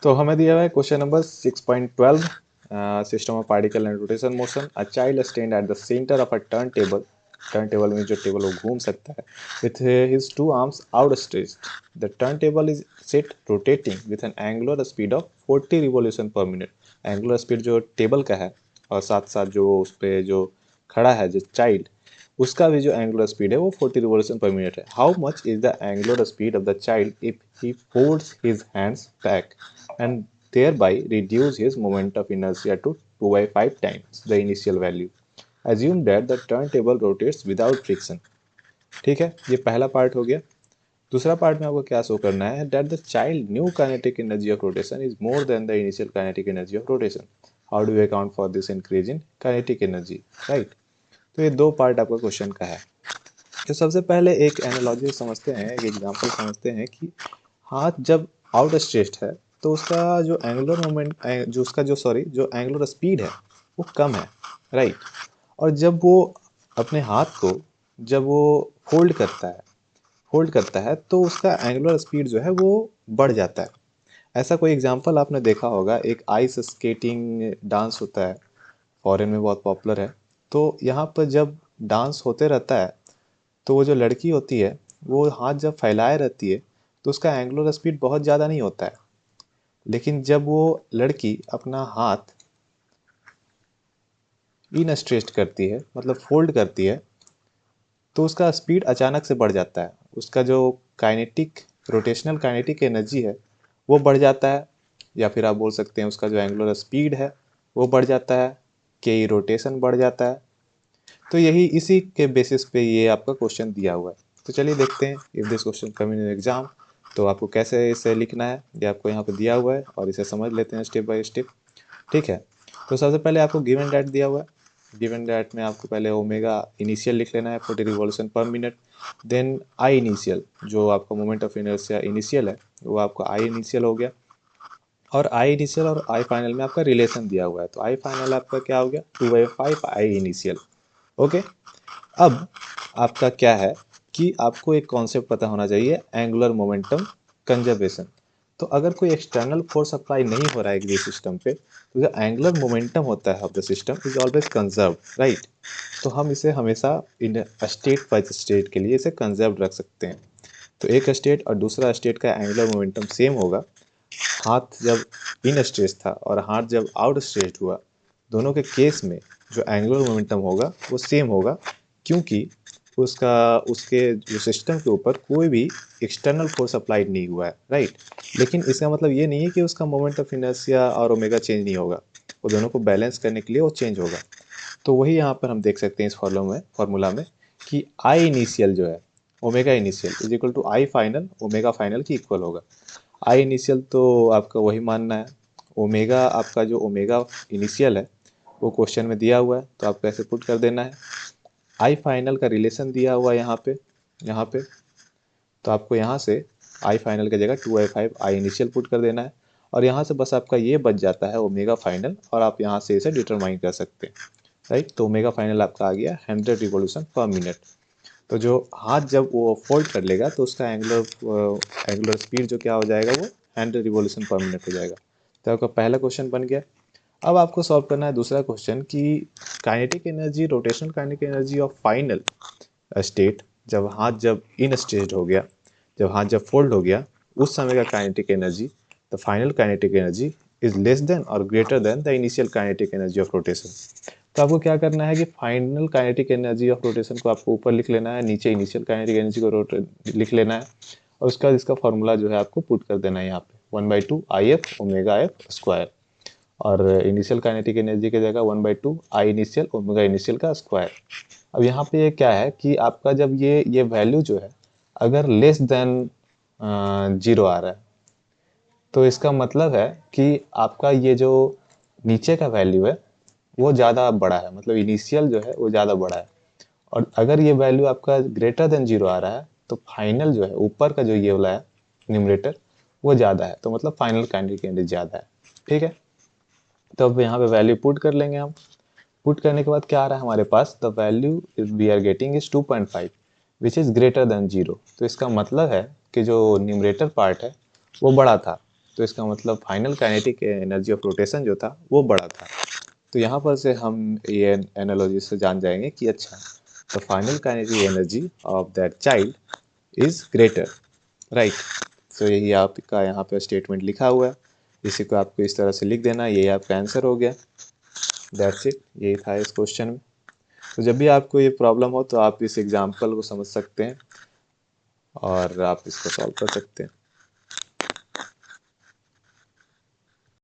तो हमें दिया हुआ है question number 6.12, system of particle and rotation motion. A child stand at the centre of a turn table में जो टेबल वो घूम सकता है with his two arms outstretched. The turn table is set rotating with an angular speed of 40 revolution per minute. Angular speed जो table का है और साथ साथ जो उस पर जो खड़ा है जो चाइल्ड, उसका भी जो एंगुलर स्पीड है वो 40 रिवोल्यूशन पर मिनट है। How much is the angular speed of the child if he folds his hands back and thereby reduce his moment of inertia to 2 by 5 times the initial value. Assume that the turntable rotates without friction. ठीक है, ये पहला part हो गया। दूसरा part में आपको क्या शो करना है, that the child new kinetic energy of rotation is more than the initial kinetic energy of rotation. How do we account for this increase in kinetic energy, right? तो ये दो पार्ट आपका question का है। तो सबसे पहले एक एनालॉजी समझते हैं, एक एग्जांपल समझते हैं कि हाथ जब आउट स्ट्रेच्ड है तो उसका जो एंगुलर मोमेंट जो उसका जो सॉरी जो एंगुलर स्पीड है वो कम है, राइट। और जब वो अपने हाथ को जब वो फोल्ड करता है तो उसका एंगुलर स्पीड जो है वो बढ़ जाता है। ऐसा कोई एग्जांपल आपने देखा होगा, एक आइस स्केटिंग डांस होता है, फॉरेन में बहुत पॉपुलर है। तो यहाँ पर जब डांस होते रहता है तो वो जो लड़की होती है वो हाथ जब फैलाए रहती है तो उसका एंगुलर स्पीड बहुत ज़्यादा नहीं होता है। लेकिन जब वो लड़की अपना हाथ इन स्ट्रेच्ड करती है मतलब फोल्ड करती है तो उसका स्पीड अचानक से बढ़ जाता है। उसका जो काइनेटिक रोटेशनल काइनेटिक एनर्जी है वो बढ़ जाता है, या फिर आप बोल सकते हैं उसका जो एंगुलर स्पीड है वो बढ़ जाता है, के रोटेशन बढ़ जाता है। तो यही इसी के बेसिस पे ये आपका क्वेश्चन दिया हुआ है। तो चलिए देखते हैं if this question come in exam तो आपको कैसे इसे लिखना है, ये आपको यहाँ पे दिया हुआ है और इसे समझ लेते हैं स्टेप बाय स्टेप। ठीक है, तो सबसे पहले आपको गिवन डैट दिया हुआ है। गिवन डैट में आपको पहले ओमेगा इनिशियल लिख लेना है 40 रिवॉल्यूशन पर मिनट। देन आई इनिशियल जो आपका मोमेंट ऑफ इनर्शिया इनिशियल है वो आपका आई इनिशियल हो गया। और आई इनिशियल और आई फाइनल में आपका रिलेशन दिया हुआ है, तो आई फाइनल आपका क्या हो गया 2/5 आई इनिशियल। ओके, अब आपका क्या है कि आपको एक कॉन्सेप्ट पता होना चाहिए, एंगुलर मोमेंटम कंजर्वेशन। तो अगर कोई एक्सटर्नल फोर्स अप्लाई नहीं हो रहा है किसी सिस्टम पे तो जो एंगुलर मोमेंटम होता है of the system is always conserve, right. तो हम इसे हमेशा इन स्टेट बाय स्टेट के लिए इसे कंजर्व रख सकते हैं। तो एक स्टेट और दूसरा स्टेट का एंगुलर मोमेंटम सेम होगा। हाथ जब इन स्ट्रेच था और हाथ जब आउट स्ट्रेच हुआ, दोनों के केस में जो एंगुलर मोमेंटम होगा वो सेम होगा, क्योंकि उसका उसके जो सिस्टम के ऊपर कोई भी एक्सटर्नल फोर्स अप्लाइड नहीं हुआ है, राइट। लेकिन इसका मतलब ये नहीं है कि उसका मोमेंट ऑफ इनर्शिया और ओमेगा चेंज नहीं होगा, वो दोनों को बैलेंस करने के लिए वो चेंज होगा। तो वही यहाँ पर हम देख सकते हैं इस फॉर्मूला में कि आई इनिशियल जो है omega initial is equal to I final omega final की इक्वल होगा। आई इनिशियल तो आपका वही मानना है, ओमेगा आपका जो ओमेगा इनिशियल है वो क्वेश्चन में दिया हुआ है तो आपको ऐसे पुट कर देना है। आई फाइनल का रिलेशन दिया हुआ है यहाँ पे तो आपको यहाँ से आई फाइनल की जगह 2/5 आई इनिशियल पुट कर देना है। और यहाँ से बस आपका ये बच जाता है ओमेगा फाइनल और आप यहाँ से इसे डिटरमाइन कर सकते हैं, राइट। तो ओमेगा फाइनल आपका आ गया 100 रिवॉल्यूशन पर मिनट। तो जो हाथ जब वो फोल्ड कर लेगा तो उसका एंगुलर स्पीड जो क्या हो जाएगा वो 100 रिवॉल्यूशन पर मिनट हो जाएगा। तो आपका पहला क्वेश्चन बन गया। अब आपको सॉल्व करना है दूसरा क्वेश्चन कि kinetic energy rotational kinetic energy of final state, जब इन स्टेट हो गया, जब हाथ जब फोल्ड हो गया, उस समय का kinetic energy the final kinetic energy is less than और greater than the initial kinetic energy of rotation. तो आपको क्या करना है कि final kinetic energy of rotation को आपको ऊपर लिख लेना है, नीचे इनिशियल काइनेटिक एनर्जी को लिख लेना है और उसका इसका फॉर्मूला जो है आपको पुट कर देना है यहाँ पे 1/2 I F omega F square. और इनिशियल काइनेटिक एनर्जी की जगह 1/2 आई इनिशियल ओमेगा इनिशियल का स्क्वायर। अब यहाँ पे ये क्या है कि आपका जब ये वैल्यू जो है अगर लेस देन 0 आ रहा है तो इसका मतलब है कि आपका ये जो नीचे का वैल्यू है वो ज़्यादा बड़ा है, मतलब इनिशियल जो है वो ज़्यादा बड़ा है। और अगर ये वैल्यू आपका ग्रेटर देन 0 आ रहा है तो फाइनल जो है ऊपर का जो ये वाला है न्यूमरेटर वो ज़्यादा है, तो मतलब फाइनल काइनेटिक एनर्जी ज़्यादा है। ठीक है, तो अब यहाँ पे वैल्यू पुट कर लेंगे हम। पुट करने के बाद क्या आ रहा है हमारे पास, the value we are getting is 2.5 which is greater than 0। तो इसका मतलब है कि जो न्यूमरेटर पार्ट है वो बड़ा था तो इसका मतलब final kinetic energy of rotation जो था वो बड़ा था। तो यहाँ पर से हम ये एनालॉजी से जान जाएंगे कि अच्छा, the final kinetic energy of that child is greater, right. So यही आपका यहाँ पे स्टेटमेंट लिखा हुआ है, इसी को आपको इस तरह से लिख देना, यही आपका आंसर हो गया। दैट्स इट, यही था इस क्वेश्चन में। तो जब भी आपको ये प्रॉब्लम हो तो आप इस एग्जाम्पल को समझ सकते हैं और आप इसको सॉल्व कर सकते हैं।